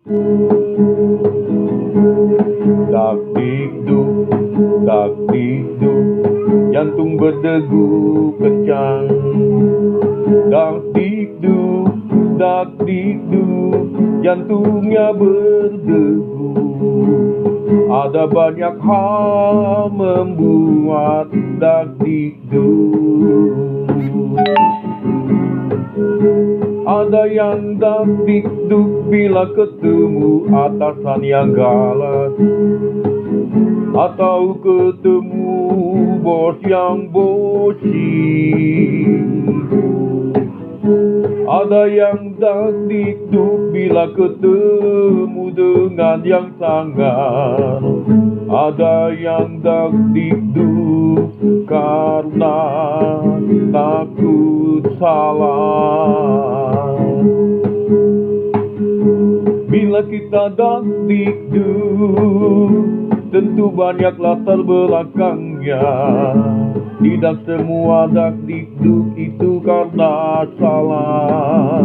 Tak dikduk, tak dikduk, jantung berdegu kencang. Tak dikduk, tak dikduk, jantungnya berdegu. Ada banyak hal membuat tak dikduk. Ada yang tak dikduk bila ketemu atasan yang galak, atau ketemu bos yang bosi. Ada yang tak dikduk bila ketemu dengan yang sangar. Ada yang tak dikduk karena takut salah. Bila kita tak dikduk, tentu banyak latar belakangnya. Tidak semua tak dikduk itu karena salah.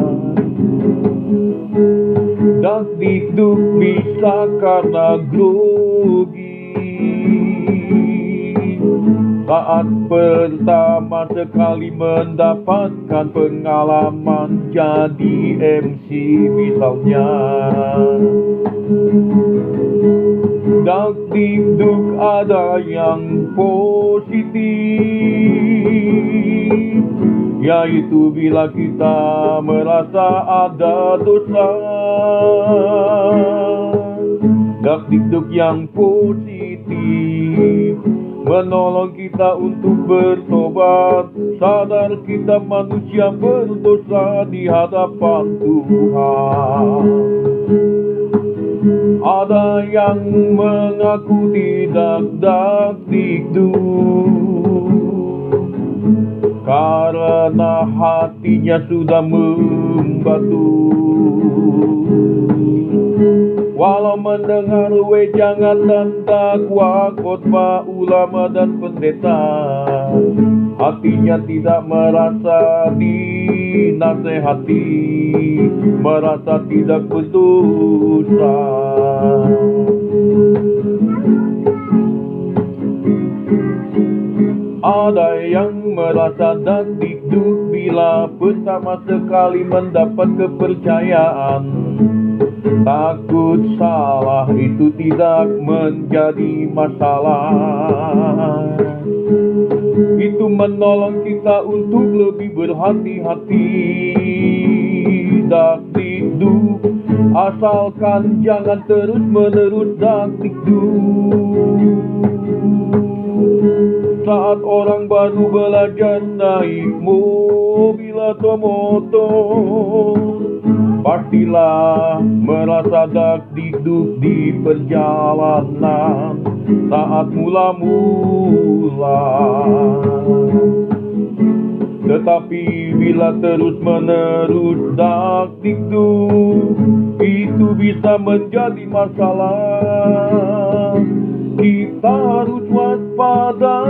Tak dikduk bisa karena grogi. Saat pertama sekali mendapatkan pengalaman jadi MC misalnya. Tak dikduk ada yang positif, yaitu bila kita merasa ada dosa. Tak dikduk yang positif menolong kita untuk bertobat, sadar kita manusia berdosa di hadapan Tuhan. Ada yang mengaku tidak tak dikduk karena hatinya sudah membatu. Walau mendengar wejangan dan dakwah khotbah ulama dan pendeta, hatinya tidak merasa dinasehati, merasa tidak berdosa. Ada yang merasa tak dikduk bila pertama sekali mendapat kepercayaan. Takut salah itu tidak menjadi masalah. Itu menolong kita untuk lebih berhati-hati. Tak dikduk, asalkan jangan terus-menerus tak dikduk. Saat orang baru belajar naik mobil atau motor, pastilah merasa tak dikduk di perjalanan saat mula-mula. Tetapi bila terus-menerus tak dikduk, itu bisa menjadi masalah. Kita harus waspada,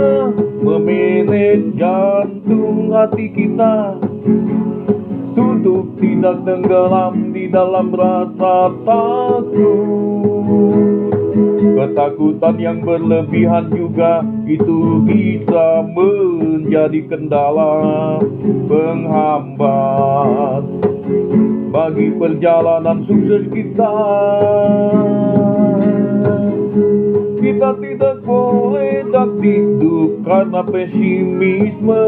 memanage jantung hati kita untuk tidak tenggelam di dalam rasa takut. Ketakutan yang berlebihan juga itu bisa menjadi kendala penghambat bagi perjalanan sukses kita. Kita tidak boleh tak dikduk karena pesimisme.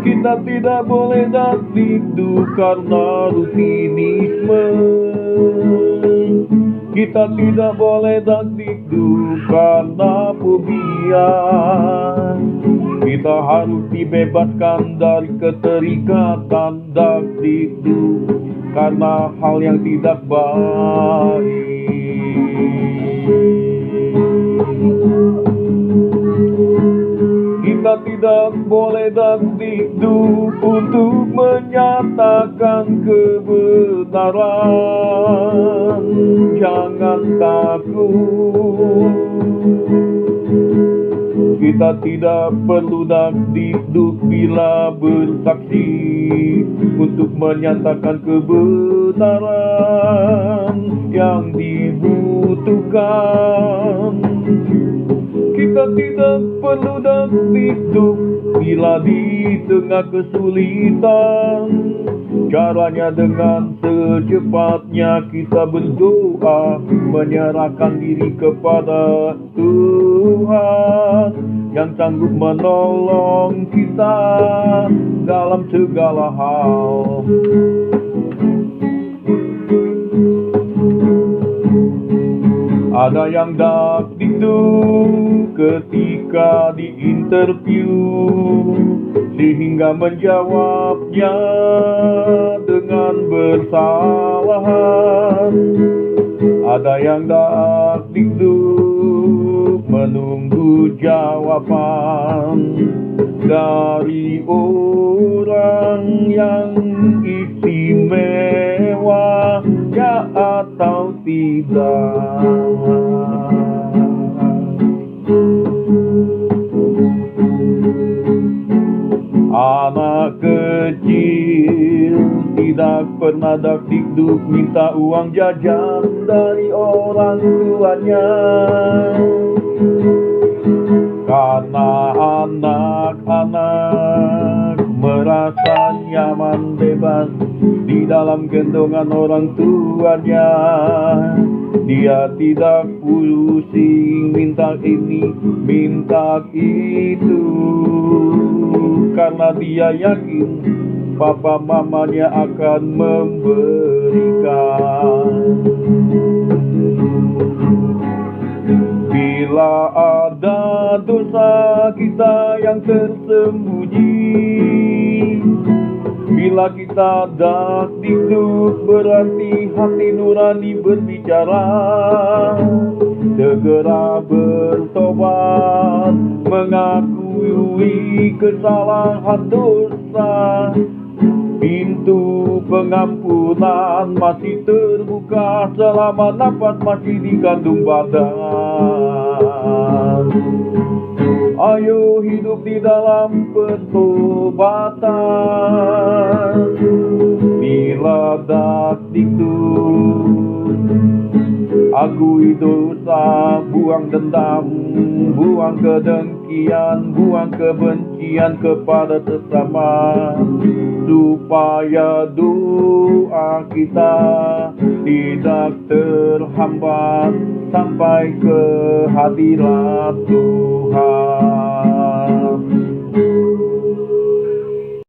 Kita tidak boleh tak dikduk karena rutinisme. Kita tidak boleh tak dikduk karena fobia. Kita harus dibebaskan dari keterikatan tak dikduk karena hal yang tidak baik. Kita tidak boleh tak dikduk untuk menyatakan kebenaran. Jangan takut. Kita tidak perlu dakdikduk bila bersaksi untuk menyatakan kebenaran yang dibutuhkan. Kita tidak perlu dakdikduk bila di tengah kesulitan. Caranya dengan secepatnya kita berdoa, menyerahkan diri kepada Tuhan yang sanggup menolong kita dalam segala hal. Ada yang dakdikduk ketika diinterview sehingga menjawabnya dengan bersalahan. Ada yang dakdikduk menunggu jawaban dari orang yang istimewa, ya atau tidak. Anak kecil tidak pernah dakdikduk minta uang jajan dari orang tuanya, karena anak-anak merasa nyaman bebas di dalam gendongan orang tuanya. Dia tidak pusing minta ini, minta itu, karena dia yakin papa mamanya akan memberikan. Bila ada dosa kita yang tersembunyi, bila kita dakdikduk berarti hati nurani berbicara. Segera bertobat, mengakui kesalahan dosa. Pintu pengampunan masih terbuka selama nafas masih di kandung badan. Ayo hidup di dalam pertobatan. Bila dakdikduk akui dosa, buang dendam, buang kedengkian, buang kebencian kepada sesama, supaya doa kita tidak terhambat sampai ke hadirat Tuhan.